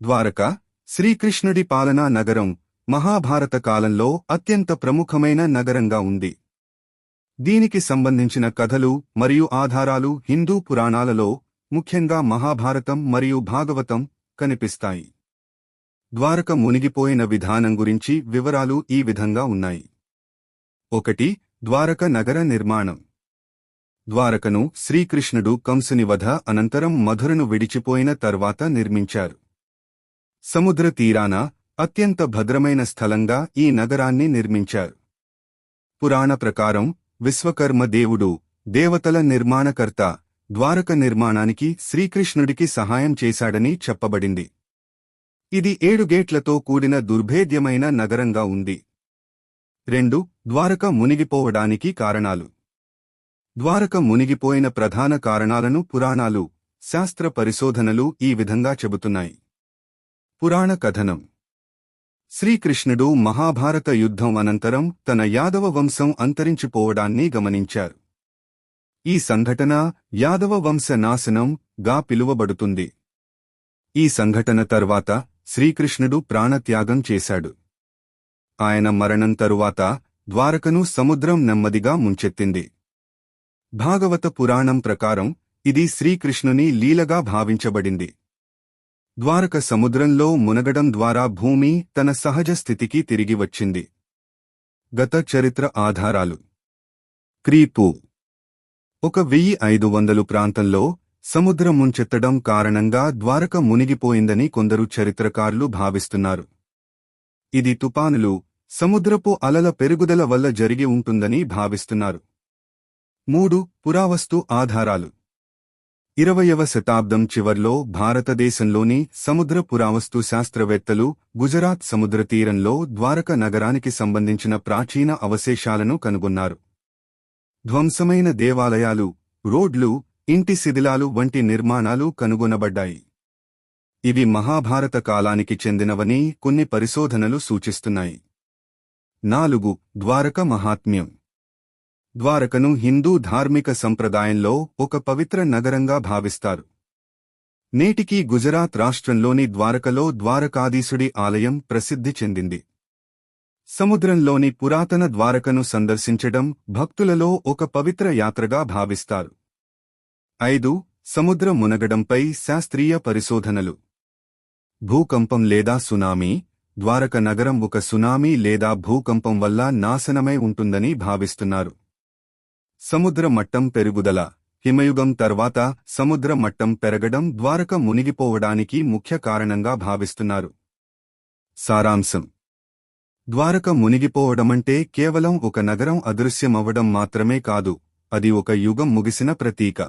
ద్వారక, శ్రీకృష్ణుడి పాలనా నగరం, మహాభారత కాలంలో అత్యంత ప్రముఖమైన నగరంగా ఉంది. దీనికి సంబంధించిన కథలు మరియు ఆధారాలు హిందూ పురాణాలలో, ముఖ్యంగా మహాభారతం మరియు భాగవతం, కనిపిస్తాయి. ద్వారక మునిగిపోయిన విధానం గురించి వివరాలు ఈ విధంగా ఉన్నాయి. 1. ద్వారక నగర నిర్మాణం. ద్వారకను శ్రీకృష్ణుడు కంసుని వధ అనంతరం మధురను విడిచిపోయిన తర్వాత నిర్మించారు. సముద్ర తీరాన అత్యంత భద్రమైన స్థలంగా ఈ నగరాన్ని నిర్మించారు. పురాణ ప్రకారం విశ్వకర్మ దేవుడు, దేవతల నిర్మాణకర్త, ద్వారక నిర్మాణానికి శ్రీకృష్ణుడికి సహాయం చేశాడని చెప్పబడింది. ఇది 7 గేట్లతో కూడిన దుర్భేద్యమైన నగరంగా ఉంది. 2. ద్వారక మునిగిపోవడానికి కారణాలు. ద్వారక మునిగిపోయిన ప్రధాన కారణాలను పురాణాలు, శాస్త్ర పరిశోధనలు ఈ విధంగా చెబుతున్నాయి. పురాణ కథనం. శ్రీకృష్ణుడు మహాభారత యుద్ధం అనంతరం తన యాదవ వంశం అంతరించిపోవడాన్ని గమనించారు. ఈ సంఘటన యాదవ వంశ నాశనం గా పిలువబడుతుంది. ఈ సంఘటన తర్వాత శ్రీకృష్ణుడు ప్రాణత్యాగం చేశాడు. ఆయన మరణం తరువాత ద్వారకను సముద్రం నెమ్మదిగా ముంచెత్తింది. భాగవత పురాణం ప్రకారం ఇది శ్రీకృష్ణుని లీలగా భావించబడింది. ద్వారక సముద్రంలో మునగడం ద్వారా భూమి తన సహజ స్థితికి తిరిగి వచ్చింది. గత చరిత్ర ఆధారాలు. క్రీపు 1500 ప్రాంతంలో సముద్రం ముంచెత్తడం కారణంగా ద్వారక మునిగిపోయిందని కొందరు చరిత్రకారులు భావిస్తున్నారు. ఇది తుపానులు, సముద్రపు అలల పెరుగుదల వల్ల జరిగి ఉంటుందని భావిస్తున్నారు. 3. పురావస్తు ఆధారాలు. 20వ శతాబ్దం చివర్లో భారతదేశంలోని సముద్ర పురావస్తు శాస్త్రవేత్తలు గుజరాత్ సముద్ర తీరంలో ద్వారక నగరానికి సంబంధించిన ప్రాచీన అవశేషాలను కనుగొన్నారు. ధ్వంసమైన దేవాలయాలు, రోడ్లు, ఇంటి శిథిలాలు వంటి నిర్మాణాలు కనుగొనబడ్డాయి. ఇవి మహాభారత కాలానికి చెందినవని కొన్ని పరిశోధనలు సూచిస్తున్నాయి. 4. ద్వారక మహాత్మ్యం. ద్వారకను హిందూ ధార్మిక సంప్రదాయంలో ఒక పవిత్ర నగరంగా భావిస్తారు. నేటికీ గుజరాత్ రాష్ట్రంలోని ద్వారకలో ద్వారకాధీశుడి ఆలయం ప్రసిద్ధి చెందింది. సముద్రంలోని పురాతన ద్వారకను సందర్శించడం భక్తులలో ఒక పవిత్ర యాత్రగా భావిస్తారు. 5. సముద్ర మునగడంపై శాస్త్రీయ పరిశోధనలు. భూకంపం లేదా సునామీ. ద్వారక నగరం ఒక సునామీ లేదా భూకంపం వల్ల నాశనమై ఉంటుందని భావిస్తున్నారు. సముద్ర మట్టం పెరుగుదల. హిమయుగం తర్వాత సముద్ర మట్టం పెరగడం ద్వారక మునిగిపోవడానికి ముఖ్య కారణంగా భావిస్తున్నారు. సారాంశం. ద్వారక మునిగిపోవడమంటే కేవలం ఒక నగరం అదృశ్యమవ్వడం మాత్రమే కాదు, అది ఒక యుగం ముగిసిన ప్రతీక.